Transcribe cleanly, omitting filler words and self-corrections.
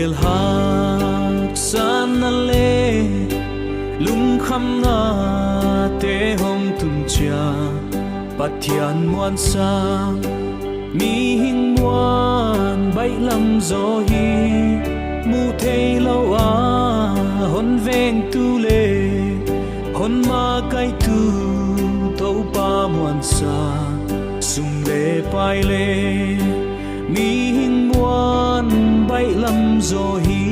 lel hak san na le lung kham na te hom tum cha pathian muan sa mi hing muan bay lam zo hi mu thei lo a hon veng tu le hon ma kai tu to pa muan sa sum le pai le mi hing muan bay lam zo hi